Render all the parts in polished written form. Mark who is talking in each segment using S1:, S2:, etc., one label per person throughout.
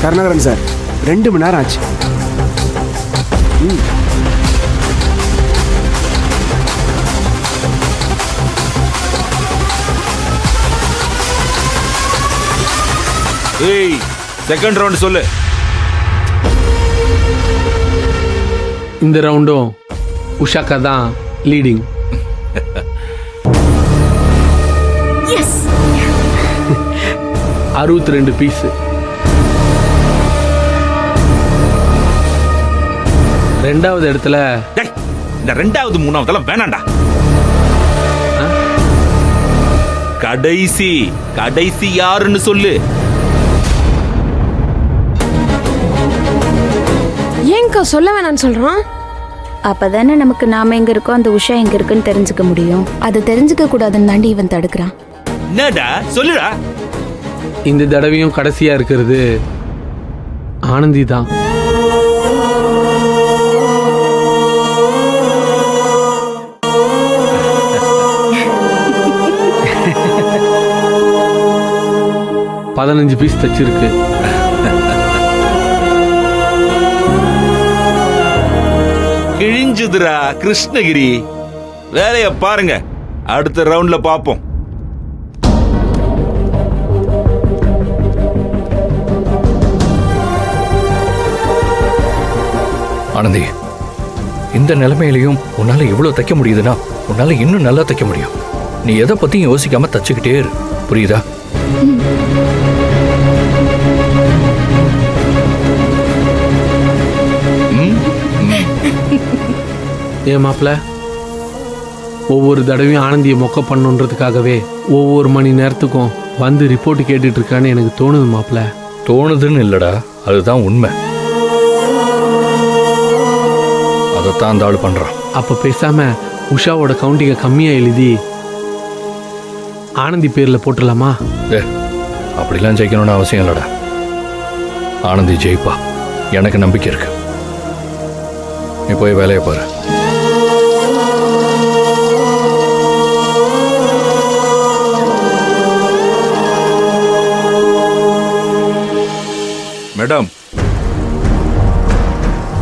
S1: Karunakaran sir 2 மணி நேரம் ஆச்சு.
S2: ஏய், செகண்ட் ரவுண்ட் சொல்லு.
S3: இந்த ரவுண்டும் உஷாக்கா தான் லீடிங்.
S4: S
S3: 62 piece. ரெண்டாவது இடத்துல
S2: டேய், இந்த ரெண்டாவது மூணாவதெல்லாம் வேணாண்டா. கடைசி கடைசி யாருன்னு சொல்லு.
S4: ஏங்கா சொல்ல வேணான்னு சொல்றான்?
S5: அப்பதானே நமக்கு நாம எங்க இருக்கோம் அந்த உஷா எங்க இருக்குன்னு தெரிஞ்சுக்க முடியும்.
S4: அதை தெரிஞ்சுக்க கூடாதுன்னு தாண்டி இவன் தடுக்கிறான்.
S2: என்னடா சொல்லுடா.
S3: இந்த தடவையும் கடைசியா இருக்கிறது ஆனந்தி தான். பதினஞ்சு பீஸ் தச்சிருக்கு.
S2: கிழிஞ்சுதுரா கிருஷ்ணகிரி. வேலைய பாருங்க, அடுத்த ரவுண்ட்ல பாப்போம்.
S6: ஆனந்தி, இந்த நிலைமையிலையும் உன்னால இவ்வளவு தைக்க முடியுதுன்னா உன்னால இன்னும் நல்லா தைக்க முடியும். நீ எதை பத்தியும் யோசிக்காம தச்சுக்கிட்டே இரு, புரியுதா?
S3: ஏன் மாப்பிள்ள, ஒவ்வொரு தடவையும் ஆனந்தியை மொக்க பண்ணுன்றதுக்காகவே ஒவ்வொரு மணி நேரத்துக்கும் வந்து ரிப்போர்ட் கேட்டுட்டு இருக்கான்னு எனக்கு தோணுது மாப்பிள்ள.
S6: தோணுதுன்னு இல்லடா, அதுதான் உண்மை. அதைத்தான் அந்த ஆள் பண்றான்.
S3: அப்ப பேசாம உஷாவோட கவுண்டிங்கை கம்மியா எழுதி ஆனந்தி பேர்ல போட்டுடலாமா?
S6: அப்படிலாம் ஜெயிக்கணும்னு அவசியம் இல்லடா. ஆனந்தி ஜெயிப்பா, எனக்கு நம்பிக்கை இருக்கு. நீ போய் வேலையை பாரு.
S2: மேடம்,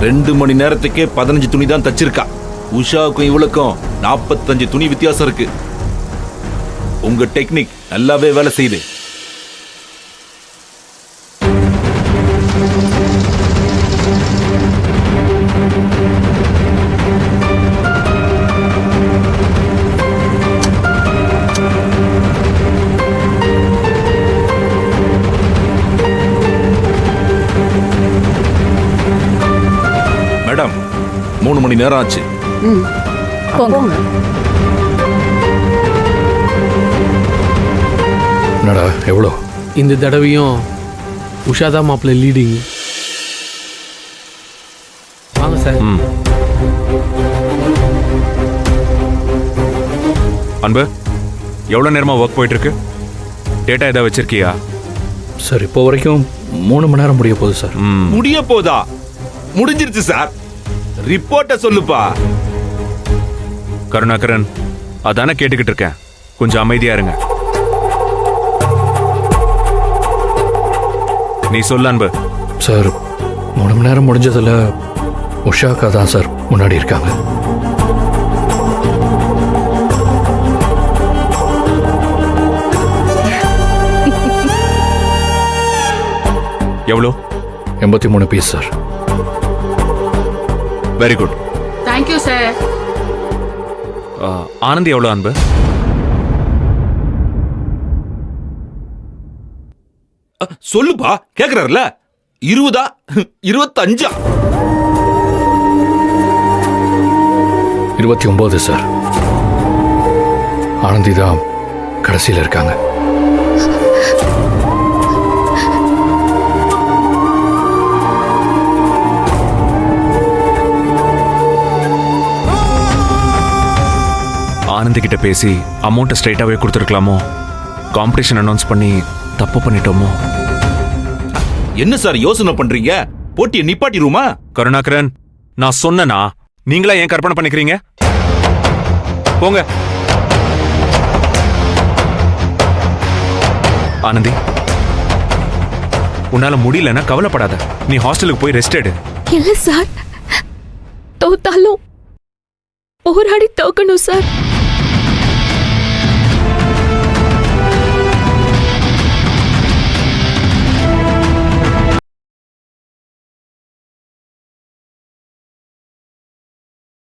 S2: 2 மணி நேரத்துக்கே 15 துணி தான் தச்சிருக்கா. உஷாவுக்கும் இவளுக்கும் 45 துணி வித்தியாசம் இருக்கு. உங்க டெக்னிக் நல்லாவே வேலை செய்யுது. மேடம், 3 மணி நேரம் ஆச்சு.
S5: போங்க.
S6: என்னடா எவ்வளோ?
S3: இந்த தடவையும் உஷா தான் மாப்பிள்ள லீடிங். வாங்க சார்.
S7: அன்பு, எவ்வளோ நேரமா ஒர்க் போயிட்டு இருக்கு? டேட்டா ஏதாவது வச்சிருக்கியா?
S6: சார், இப்போ வரைக்கும் 3 மணி நேரம் முடிய போகுது சார்.
S2: முடிய போதா? முடிஞ்சிருச்சு சார். ரிப்போர்ட்ட சொல்லுப்பா.
S7: கருணாகரன், அதானே கேட்டுக்கிட்டு இருக்கேன். கொஞ்சம் அமைதியா இருங்க. நீ சொல்ல அன்பு.
S6: சார், 3 மணி நேரம் முடிஞ்சதுல உஷாக்கா தான் சார் முன்னாடி இருக்காங்க.
S7: எவ்வளோ?
S6: 83 piece sir.
S7: Very good.
S8: Thank you sir.
S7: Anandhi எவ்வளோ அன்பு?
S2: சொல்லுப்பா, கேக்குறாருல. 20, 25?
S6: 29 சார். ஆனந்தி தான் கடைசியில் இருக்காங்க.
S7: ஆனந்தி கிட்ட பேசி அமௌண்ட்டை ஸ்ட்ரைட்டாகவே கொடுத்துருக்கலாமோ? காம்படிஷன் அனௌன்ஸ் பண்ணி தப்பு பண்ணிட்டோமோ?
S2: என்ன சார் யோசனை பண்றீங்க? போட்டியை நிப்பாட்டிடுமா?
S7: கருணாகரன், நான் சொன்னனா நீங்களா ஏன் கற்பனை பண்ணிக்கிறீங்க? போங்க. ஆனந்தி, உன்னால முடியலன்னா கவலைப்படாத, நீ ஹாஸ்டலுக்கு போய் ரெஸ்ட் எடு.
S4: இல்ல சார், தோத்தாலும் போராடி தோக்கணும் சார்.